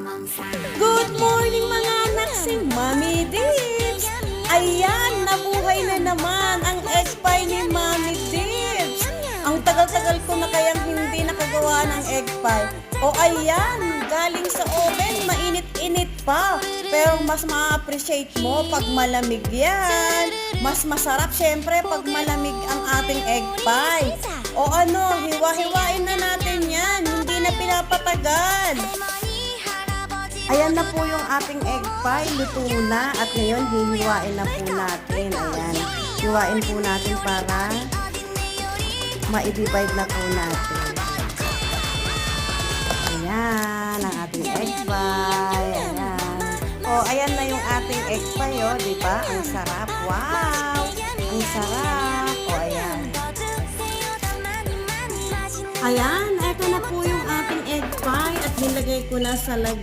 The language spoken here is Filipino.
Good morning mga anak, si Mommy Dips! Ayan, nabuhay na naman ang egg pie ni Mommy Dips! Ang tagal-tagal ko na kayang hindi nakagawa ng egg pie. O ayan, galing sa oven, mainit-init pa. Pero mas ma-appreciate mo pag malamig yan. Mas masarap syempre pag malamig ang ating egg pie. O ano, hiwa-hiwain na natin yan, hindi na pinapatagal. Ayan na po yung ating egg pie, luto na at ngayon hihiwain na po natin. Ayan, hiwain po natin para ma-divide na po natin. Ayan, ang ating egg pie. Ayan. O, ayan na yung ating egg pie, o, di ba? Ang sarap. Wow! Ang sarap. O, ayan. Ayan, eto na po yung ating egg pie at nilagay ko na sa lagay.